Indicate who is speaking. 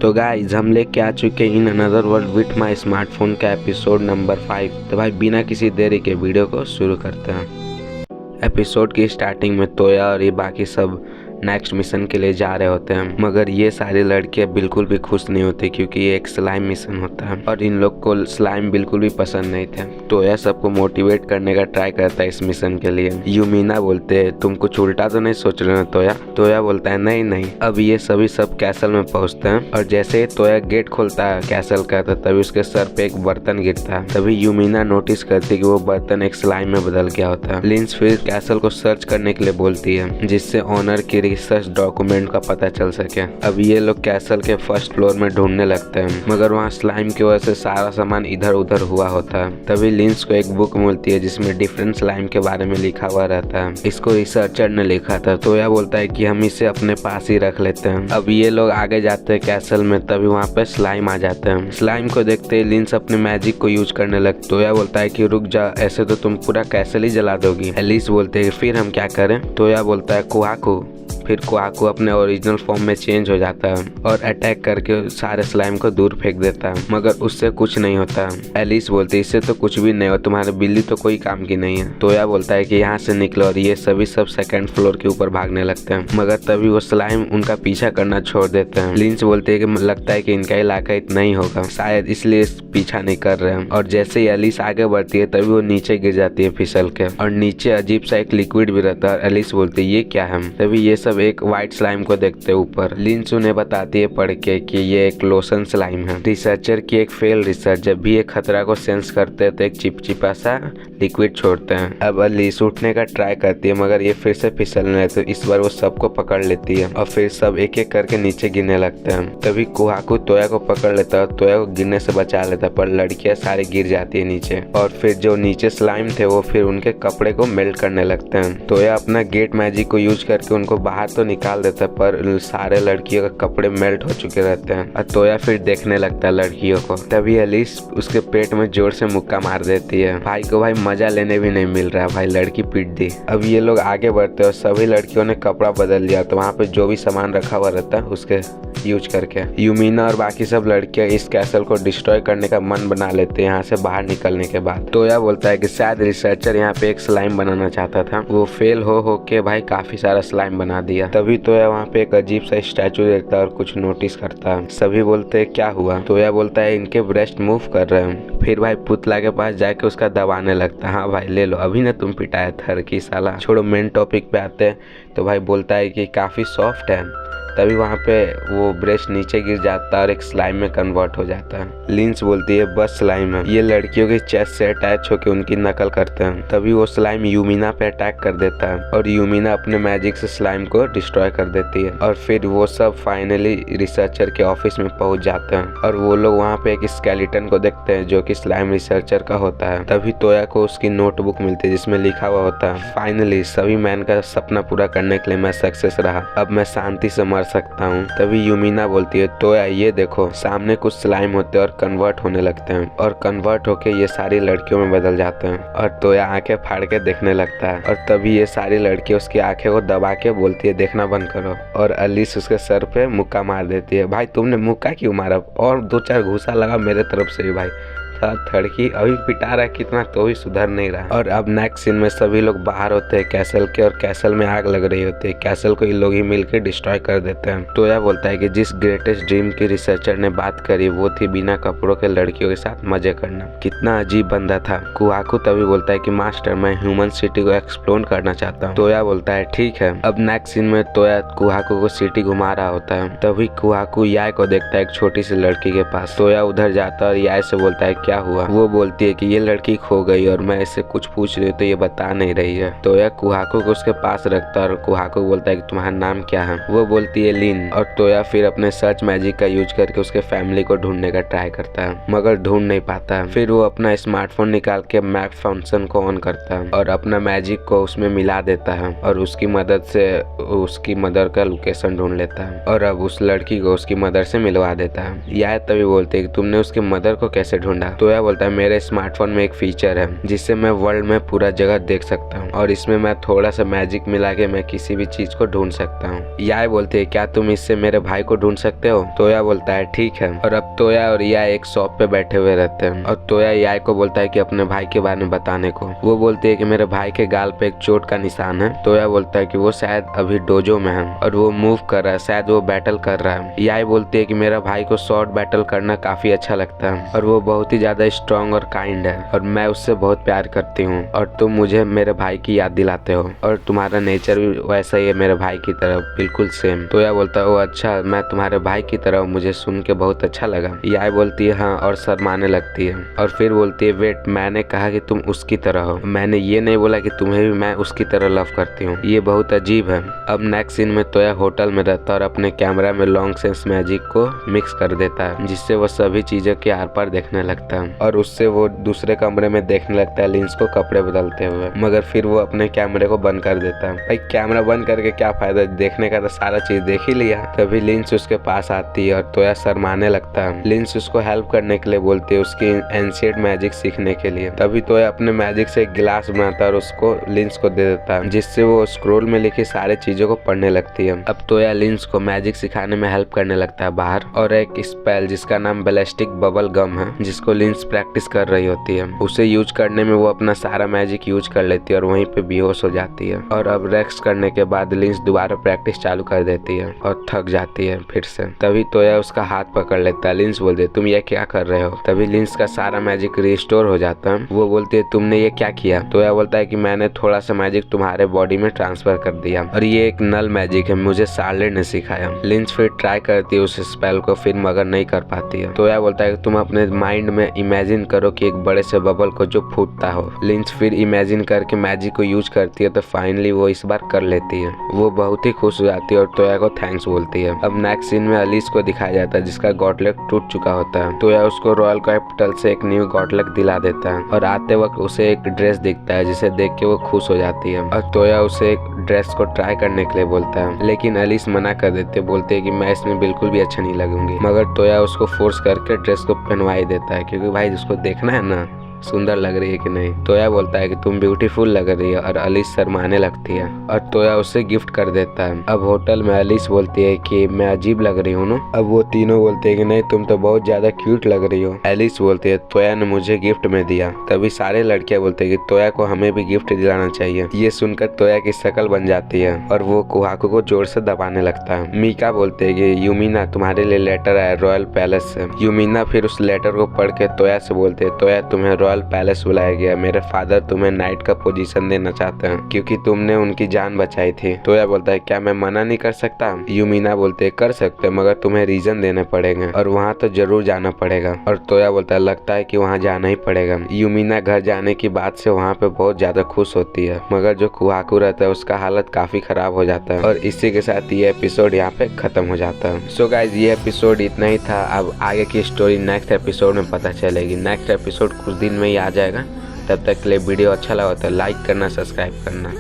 Speaker 1: तो गाइस हम लेके आ चुके in another world with my smartphone का एपिसोड नंबर 5। तो भाई बिना किसी देरी के वीडियो को शुरू करते हैं। एपिसोड की स्टार्टिंग में तोया और ये बाकी सब नेक्स्ट मिशन के लिए जा रहे होते हैं, मगर ये सारी लड़कियां बिल्कुल भी खुश नहीं होती क्योंकि ये एक स्लाइम मिशन होता है और इन लोग को स्लाइम बिल्कुल भी पसंद नहीं थे। तोया सबको मोटिवेट करने का ट्राई करता है इस मिशन के लिए। यूमिना बोलते हैं तुम कुछ उल्टा तो नहीं सोच रहे हो तोया? तोया बोलता है नहीं नहीं। अब ये सभी सब कैसल में पहुंचते हैं और जैसे ही तोया गेट खोलता है कैसल का तो तभी उसके सर पे एक बर्तन गिरता है। तभी यूमिना नोटिस करती है कि वो बर्तन एक स्लाइम में बदल गया होता है। लिंस फिर कैसल को सर्च करने के लिए बोलती है जिससे ऑनर की रिसर्च डॉक्यूमेंट का पता चल सके। अब ये लोग कैसल के फर्स्ट फ्लोर में ढूंढने लगते हैं, मगर वहाँ स्लाइम की वजह से सारा सामान इधर उधर हुआ होता है। तभी लिंस को एक बुक मिलती है जिसमें डिफरेंट स्लाइम के बारे में लिखा हुआ रहता है। इसको रिसर्चर ने लिखा था। तो यह बोलता है कि हम इसे अपने पास ही रख लेते हैं। अब ये लोग आगे जाते हैं कैसल में, तभी वहाँ पे स्लाइम आ जाते हैं। स्लाइम को देखते ही लिंस अपने मैजिक को यूज करने लगते। तो यह बोलता है कि रुक जा, ऐसे तो तुम पूरा कैसल ही जला दोगी। एलिस बोलते है फिर हम क्या करें? तो यह बोलता है कुहाकू। फिर कुहाकू अपने ओरिजिनल फॉर्म में चेंज हो जाता है और अटैक करके सारे स्लाइम को दूर फेंक देता है, मगर उससे कुछ नहीं होता है। एलिस बोलती है इससे तो कुछ भी नहीं हो, तुम्हारी बिल्ली तो कोई काम की नहीं है। तोया बोलता है कि यहाँ से निकलो और ये सभी सब सेकंड फ्लोर के ऊपर भागने लगते हैं, मगर तभी वो स्लाइम उनका पीछा करना छोड़ देते हैं। लिंस बोलते है कि लगता है कि इनका इलाका इतना ही होगा, शायद इसलिए पीछा नहीं कर रहे हैं। और जैसे ही एलिस आगे बढ़ती है तभी वो नीचे गिर जाती है फिसल के, और नीचे अजीब सा एक लिक्विड भी रहता है। एलिस बोलती है ये क्या है? तभी ये सब एक व्हाइट स्लाइम को देखते ऊपर। लिंस उन्हें बताती है पढ़ के कि ये एक लोशन स्लाइम है। रिसर्चर की एक फेल रिसर्च, जब भी एक खतरा को सेंस करते हैं तो एक चिपचिपा सा लिक्विड छोड़ते हैं। अब एलिस उठने का ट्राई करती है, मगर ये फिर से फिसलने लगते। इस बार वो सबको पकड़ लेती है और फिर सब एक एक करके नीचे गिरने लगते हैं। तभी कुहाकू तोया को पकड़ लेता है और तोया को गिरने से बचा लेता है, पर लड़कियां सारी गिर जाती है नीचे। और फिर जो नीचे स्लाइम थे वो फिर उनके कपड़े को मेल्ट करने लगते हैं। तोया अपना गेट मैजिक को यूज करके उनको बाहर तो निकाल देता है, पर सारे लड़कियों के कपड़े मेल्ट हो चुके रहते हैं और तोया फिर देखने लगता है लड़कियों को। तभी एलिस उसके पेट में जोर से मुक्का मार देती है। भाई को भाई मजा लेने भी नहीं मिल रहा है, भाई लड़की पीट दी। अब ये लोग आगे बढ़ते हैं और सभी लड़कियों ने कपड़ा बदल दिया, तो वहाँ पे जो भी सामान रखा हुआ रहता है उसके यूज करके यूमिना और बाकी सब लड़कियां इस कैसल को डिस्ट्रॉय करने का मन बना लेते हैं यहाँ से बाहर निकलने के बाद। तोया बोलता है कि शायद रिसर्चर यहाँ पे एक स्लाइम बनाना चाहता था, वो फेल हो के भाई काफी सारा स्लाइम बना दिया। तभी तोया वहाँ पे एक अजीब सा स्टैचू देखता है और कुछ नोटिस करता है। सभी बोलते हैं क्या हुआ? तोया बोलता है इनके ब्रेस्ट मूव कर रहे हैं। फिर भाई पुतला के पास जाके उसका दबाने लगता है। हाँ भाई ले लो, अभी ना तुम पिटाया थर की साला। छोड़ो, मेन टॉपिक पे आते हैं। तो भाई बोलता है कि काफी सॉफ्ट है। तभी वहाँ पे वो ब्रेस्ट नीचे गिर जाता है और एक स्लाइम में कन्वर्ट हो जाता है। लिंस बोलती है बस स्लाइम है, ये लड़कियों के चेस्ट से अटैच होकर उनकी नकल करते हैं। तभी वो स्लाइम यूमिना पे अटैक कर देता है और यूमिना अपने मैजिक से स्लाइम को डिस्ट्रॉय कर देती है। और फिर वो सब फाइनली रिसर्चर के ऑफिस में पहुंच जाते हैं और वो लोग वहाँ पे एक स्केलेटन को देखते हैं जो कि स्लाइम रिसर्चर का होता है। तभी तोया को उसकी नोटबुक मिलती है जिसमें लिखा हुआ होता है फाइनली सभी मैन का सपना पूरा करने के लिए मैं सक्सेस रहा, अब मैं शांति से मर सकता हूँ। तभी यूमिना बोलती है तोया ये देखो, सामने कुछ स्लाइम होते हैं और कन्वर्ट होने लगते हैं और कन्वर्ट होके ये सारी लड़कियों में बदल जाते हैं। और तोया आंखें फाड़ के देखने लगता है और तभी ये सारी लड़कियां उसकी आंखें को दबा के बोलती है देखना बंद करो, और एलिस उसके सर पे मुक्का मार देती है। भाई तुमने मुक्का क्यों मारा? और 2-4 घूसा लगा मेरे तरफ से भी भाई। थड़की अभी पिटा रहा है कितना तो भी सुधर नहीं रहा। और अब नेक्स्ट सीन में सभी लोग बाहर होते हैं कैसल के और कैसल में आग लग रही होती है। कैसल को इन लोग ही मिलकर डिस्ट्रॉय कर देते हैं। तोया बोलता है कि जिस ग्रेटेस्ट ड्रीम की रिसर्चर ने बात करी वो थी बिना कपड़ों के लड़कियों के साथ मजे करना। कितना अजीब बंदा था। कुहाकू तभी बोलता है कि मास्टर मैं ह्यूमन सिटी को एक्सप्लोर करना चाहता हूँ। तोया बोलता है ठीक है। अब नेक्स्ट सीन में तोया कुहाकू को सिटी घुमा रहा होता है। तभी कुहाकू याय को देखता है एक छोटी सी लड़की के पास। तोया उधर जाता है और याय से बोलता है क्या हुआ? वो बोलती है कि ये लड़की खो गई और मैं इससे कुछ पूछ रही हूँ तो ये बता नहीं रही है। तोया कुहाकू को उसके पास रखता है और कुहाकू बोलता है कि तुम्हारा नाम क्या है? वो बोलती है लिन। और तोया फिर अपने सर्च मैजिक का यूज करके उसके फैमिली को ढूंढने का ट्राई करता है, मगर ढूंढ नहीं पाता है। फिर वो अपना स्मार्टफोन निकाल के मैप फंक्शन को ऑन करता है और अपना मैजिक को उसमें मिला देता है और उसकी मदद से उसकी मदर का लोकेशन ढूंढ लेता है और अब उस लड़की को उसकी मदर से मिलवा देता है। यह तभी बोलते है कि तुमने उसकी मदर को कैसे ढूंढा? तोया बोलता है मेरे स्मार्टफोन में एक फीचर है जिससे मैं वर्ल्ड में पूरा जगह देख सकता हूँ और इसमें मैं थोड़ा सा मैजिक मिला के मैं किसी भी चीज को ढूंढ सकता हूँ। याय बोलती है क्या तुम इससे मेरे भाई को ढूंढ सकते हो? तोया बोलता है ठीक है। और अब तोया और याय एक शॉप पे बैठे हुए रहते हैं और तोया याय को बोलता है कि अपने भाई के बारे में बताने को। वो बोलती है कि मेरे भाई के गाल पे एक चोट का निशान है। तोया बोलता है कि वो शायद अभी डोजो में है और वो मूव कर रहा है, शायद वो बैटल कर रहा है। याय बोलती है कि मेरा भाई को शॉर्ट बैटल करना काफी अच्छा लगता है और वो बहुत ही ज्यादा स्ट्रॉन्ग और काइंड है और मैं उससे बहुत प्यार करती हूँ और तुम मुझे मेरे भाई की याद दिलाते हो और तुम्हारा नेचर भी वैसा ही है मेरे भाई की तरह, बिल्कुल सेम। तोया बोलता है ओ अच्छा, मैं तुम्हारे भाई की तरह हूँ, मुझे सुन के बहुत अच्छा लगा। याय बोलती है हाँ और शर्माने लगती है और फिर बोलती है वेट, मैंने कहा कि तुम उसकी तरह हो, मैंने ये नहीं बोला कि तुम्हें भी मैं उसकी तरह लव करती हूँ, ये बहुत अजीब है। अब नेक्स्ट सीन में तोया होटल में रहता है और अपने कैमरा में लॉन्ग सेंस मैजिक को मिक्स कर देता है जिससे वो सभी चीजों के आर पार देखने लगता है और उससे वो दूसरे कमरे में देखने लगता है लिंस को कपड़े बदलते हुए, मगर फिर वो अपने कैमरे को बंद कर देता है। भाई कैमरा बंद करके क्या फायदा, देखने का तो सारा चीज देख ही लिया। तभी लिंस उसके पास आती है और तोया शर्माने लगता है। लिंस उसको हेल्प करने के लिए बोलती है, उसकी एंशिएंट मैजिक सीखने के लिए। तभी तोया अपने मैजिक से एक गिलास बनाता है और उसको लिंस को दे देता है जिससे वो स्क्रोल में लिखी सारी चीजों को पढ़ने लगती है। अब तोया लिंस को मैजिक सिखाने में हेल्प करने लगता है बाहर और एक स्पेल जिसका नाम बैलिस्टिक बबल गम है जिसको लिंस प्रैक्टिस कर रही होती है, उसे यूज करने में वो अपना सारा मैजिक यूज कर लेती है और वहीं पे बेहोश हो जाती है। और अब रेस्ट करने के बाद लिंस दोबारा प्रैक्टिस चालू कर देती है और थक जाती है फिर से। तभी तोया उसका हाथ पकड़ लेता है। लिंस बोलती है तुम ये क्या कर रहे हो? तभी लिंस का सारा मैजिक रिस्टोर हो जाता है। वो बोलती है तुमने ये क्या किया? तोया बोलता है कि मैंने थोड़ा सा मैजिक तुम्हारे बॉडी में ट्रांसफर कर दिया और ये एक नल मैजिक है, मुझे शार्लेट ने सिखाया। लिंस फिर ट्राई करती है उस स्पेल को, फिर मगर नहीं कर पाती है। तोया बोलता है कि तुम अपने माइंड में इमेजिन करो कि एक बड़े से बबल को जो फूटता हो। लिंस फिर इमेजिन करके मैजिक को यूज करती है तो फाइनली वो इस बार कर लेती है। वो बहुत ही खुश हो जाती है और तोया को थैंक्स बोलती है। अब नेक्स्ट सीन में अलिस को दिखाया जाता है जिसका गॉटलेक टूट चुका होता है। तोया उसको रॉयल कैपिटल से एक न्यू गॉटलेक दिला देता है और आते वक्त उसे एक ड्रेस दिखता है जिसे देख के वो खुश हो जाती है और तोया उसे एक ड्रेस को ट्राई करने के लिए बोलता है, लेकिन अलिस मना कर देते, बोलते है कि मैं इसमें बिल्कुल भी अच्छा नहीं लगूंगी। मगर तोया उसको फोर्स करके ड्रेस को पहनवा ही देता है क्योंकि भाई जिसको देखना है ना सुंदर लग रही है कि नहीं। तोया बोलता है कि तुम ब्यूटीफुल लग रही है और अलिस शर्माने लगती है और तोया उसे गिफ्ट कर देता है। अब होटल में अलिस बोलती है कि मैं अजीब लग रही हूँ ना। अब वो तीनों बोलते हैं कि नहीं तुम तो बहुत ज्यादा क्यूट लग रही हो। एलिस बोलती है तोया ने मुझे गिफ्ट में दिया। तभी सारे लड़कियां बोलते हैं कि तोया को हमें भी गिफ्ट दिलाना चाहिए। ये सुनकर तोया की शक्ल बन जाती है और वो कुहाकू को जोर से दबाने लगता है। मीका बोलते है कि यूमिना तुम्हारे लिए लेटर आया रॉयल पैलेस से। यूमिना फिर उस लेटर को पढ़ के तोया से बोलते है तोया तुम्हें रॉयल पैलेस बुलाया गया, मेरे फादर तुम्हें नाइट का पोजीशन देना चाहते हैं क्योंकि तुमने उनकी जान बचाई थी। तोया बोलता है क्या मैं मना नहीं कर सकता? यूमिना बोलते है कर सकते मगर तुम्हें रीजन देने पड़ेंगे और वहाँ तो जरूर जाना पड़ेगा। और तोया बोलता है लगता है कि वहाँ जाना ही पड़ेगा। यूमिना घर जाने की बात से वहाँ पे बहुत ज्यादा खुश होती है मगर जो कुहाकू रहता है उसका हालत काफी खराब हो जाता है और इसी के साथ ये एपिसोड यहाँ पे खत्म हो जाता है। सो गाइज ये एपिसोड इतना ही था। अब आगे की स्टोरी नेक्स्ट एपिसोड में पता चलेगी। नेक्स्ट एपिसोड कुछ दिन में ही आ जाएगा। तब तक के लिए वीडियो अच्छा लगा तो लाइक करना, सब्सक्राइब करना।